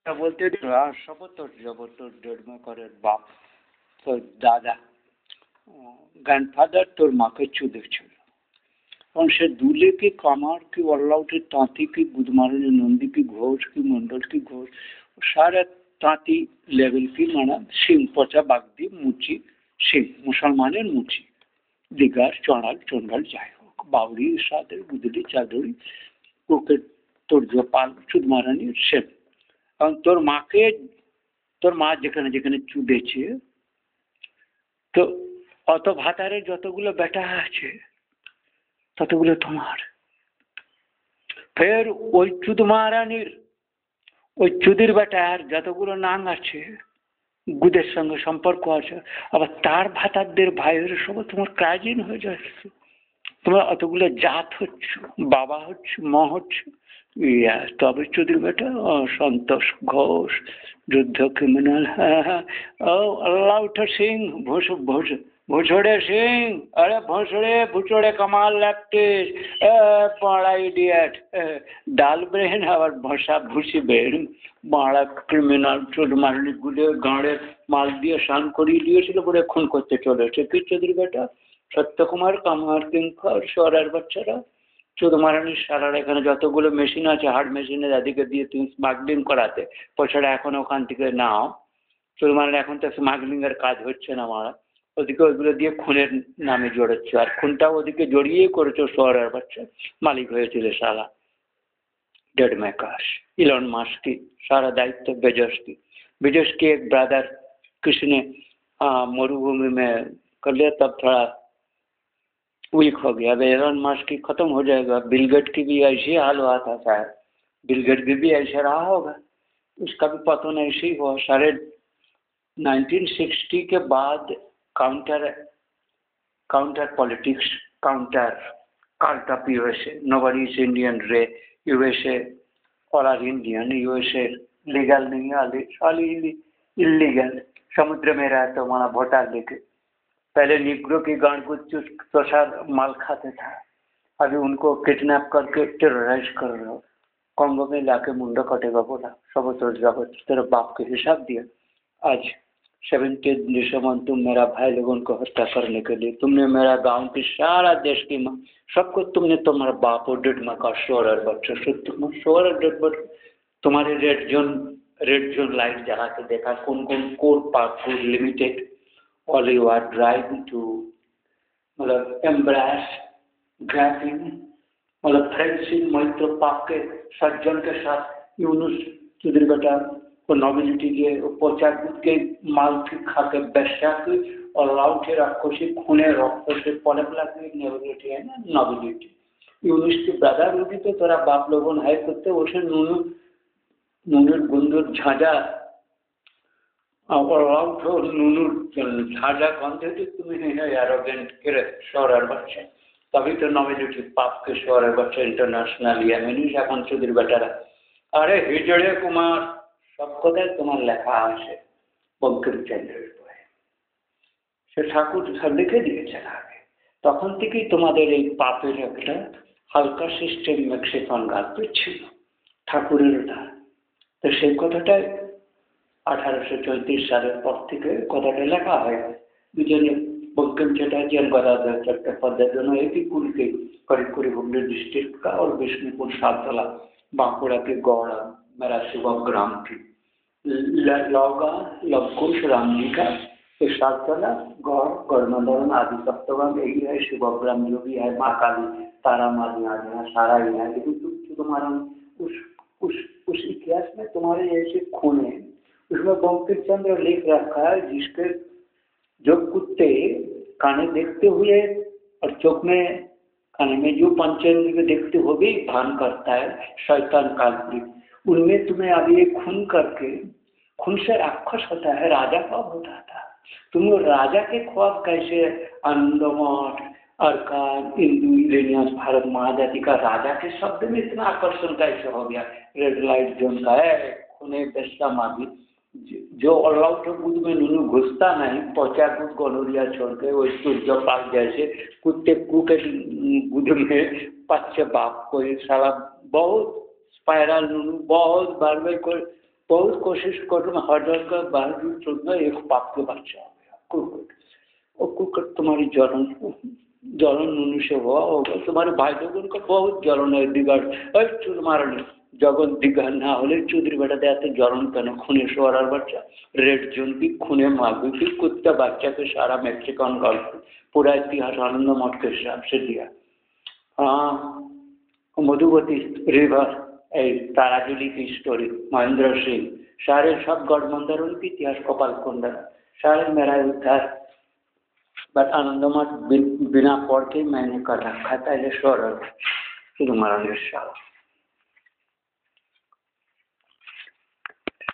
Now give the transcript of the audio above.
বলতে সবতর জবতর ডেডমাকারের বাপ তোর দাদা গ্র্যান্ডফাদার তোর মাকে চুদেছিল। কারণ সে দুলে কি কামার কি অল্লাউটি তাঁতি কি बुधमारणी नंदी की घोष की मंडल की घोष सारे तांती लेवल की माना सिंह पचा बागदी मुची सिंह मुसलमाনের মুচি দিগার চড়াল চন্ডাল যাই হোক বাউরির সাথে গুদলি চাদরি ওকে তোর জপাল চুদমারানি সে কারণ তোর মাকে তোর মা যেখানে যেখানে চুদেছে তো অত ভাতারে যতগুলো বেটা আছে ততগুলো তোমার। ফের ওই চুদ মহারানীর ওই চুদির বেটার যতগুলো নাম আছে গুদের সঙ্গে সম্পর্ক আছে আবার তার ভাতারদের ভাইয়ের সব তোমার কাজিন হয়ে যাচ্ছে। তোমার অতগুলো জাত হচ্ছে, বাবা হচ্ছে, মা হচ্ছে, তবে চুদির বেটা সন্তোষ ঘোষ যুদ্ধ ক্রিমিনাল। ও আল্লাহ উঠা সিং भुसड़े सिंह अरे भोसड़े भुसड़े कमाल लैप्टिस बड़ा इडियट डाल ब्रेन और भसा भूसी बेन बड़ा क्रिमिनल चोर मारने गुले गाड़े माल दिए शान करिए दिएছিল বলে খুন করতে চলেছে কি চৌধুরী বেটা সত্যকুমার কামার কিংকর শহরের বাচ্চারা চোদমারানির সারার এখানে যতগুলো মেশিন আছে হার্ড মেশিনের এদিকে দিয়ে তুমি স্মাগলিং করাতে পয়সাটা এখন ওখান থেকে নাও। চোদমারানি এখন তো স্মাগলিং এর কাজ হচ্ছে না মারা ওদিকে ওইগুলো দিয়ে খুনের নামে জড়াচ্ছে আর খুনটা ওদিকে জড়িয়েই করেছো শহরের বাচ্চা মালিক হয়েছিল সালা डेड में काश इलॉन मस्क की सारा दायित्व बेजोस की एक ब्रदर किसी ने मरुभूमि में कर लिया तब थोड़ा वीक हो गया। अब इलॉन मस्क की खत्म हो जाएगा। बिल गेट की भी ऐसे हाल हुआ था शायद बिल गेट भी ऐसे रहा होगा उसका भी पतन ऐसे ही हुआ। सारे 1960 के बाद counter politics counter cult of USA nobody is Indian रे USA all are Indian USA legal नहीं है all illegal समुद्र में रहता हमारा भोटा लेके पहले निग्रो की गांड को प्रसाद माल खाते था अभी उनको किडनैप करके टेरराइज कर रहे हो कांगो में लाके मुंडा कटेगा बोला सब तो जगत तेरे बाप के हिसाब दिया। आज 17 दिसंबर तुम मेरा भाई लोगों को हत्या करने के लिए तुमने मेरा गांव की सारा देश की माँ सबको तुमने तुम्हारा बाप और डेड माँ का शोर बच्चों शोर डेड बच्चों तुम्हारे रेड जोन लाइट जला के देखा कौन कौन कोर powerful limited all you are driving to मतलब एम्ब्रेस ग्रैफिंग मतलब फ्रेंडशिप मैत्र पाप के सज्जन के साथ यूनुस चुदरी बेटा को नॉबिलिटी के पोचा के माल की खा के बेस्या की और लाउटे राक्षसी खूने रक्त से पलक की नॉबिलिटी है ना नॉबिलिटी यूनिस की ब्रदर रूबी तो तेरा बाप लोगों ने है करते उसे नूनूर गुंदूर झांझा और लाउट हो नूनूर झांझा कौन थे तुम्हें है एरोगेंट करे शोर बच्चे तभी तो नॉबिलिटी पाप के शोर बच्चे इंटरनेशनल या मैंने এখন চুদির বেটারা अरे हिजड़े कुमार सब কথাই তোমার লেখা আছে বঙ্কিমচন্দ্রের বই সে ঠাকুর লিখে দিয়েছেন আগে তখন থেকেই তোমাদের এই পাপের একটা হালকা সিস্টেম মেক্সিকান গাল্পে ছিল ঠাকুরের ধার তো সেই কথাটাই 1834 সালের পর থেকে কথাটা লেখা হয় দুজনে बंकिम चटर्जी और गदाधर चट्टोपाध्याय दोनों एक ही कुल के करीब हुगली डिस्ट्रिक्ट का और विष्णुपुर सातला बांकुड़ा के गौड़ा मेरा शिवग्राम की लौगा लवकुश राम जी का सातला गौड़ गौरमंडल आदि सप्तम यही है शिवग्राम जो भी है माँ काली तारा माली आदि सारा ही है लेकिन तुम्हारा उस इतिहास में तुम्हारे ऐसे खून है उसमें बंकिम चंद्र लिख रखा है जिसके जो कुत्ते काने देखते हुए और चौक में काने में जो पंचेंद्र देखते हुए भी भान करता है शैतान काल्पनिक उनमें तुम्हें अभी एक खून करके खून से राक्षस होता है राजा कब होता था तुम राजा के ख्वाब कैसे आनंदमठ अर्कान हिंदू इलेनियस भारत महाजाति का राजा के शब्द में इतना आकर्षण कैसे हो गया रेड लाइट जोन का है खूने बेस्ता मावी जो ऑलआउट बुद्ध में नूनू घुसता नहीं पहुंचा कुछ गोनोरिया छोड़ के वो सूर्य पाल जैसे कुत्ते के बुद्ध में पच्चे बाप कोई साला बहुत स्पाइरल नूनू बहुत बार में कोई बहुत कोशिश करो मैं हर का बावजूद चुनना एक पाप के बच्चा हो गया कुकुर। और कुकुर तुम्हारी जलन नुनु से हुआ होगा, तुम्हारे भाई लोगों का बहुत जलन है दिगाड़ चुर मारने जगन दिगाड़ ना होले चौधरी बेटा देते जलन करने खूने शोर बच्चा रेड जोन की खूने मांगी की कुत्ता बच्चा के सारा मैक्सिकन गल्प पूरा इतिहास आनंद मठ के हिसाब से दिया। हाँ मधुबती रिवर ताराजुली की स्टोरी महेंद्र सिंह सारे सब गठबंधन की इतिहास कपाल कुंडा सारे मेरा उद्धार बट आनंद मठ बिना पढ़ के मैंने कर रखा था ये स्वर शुरू मारा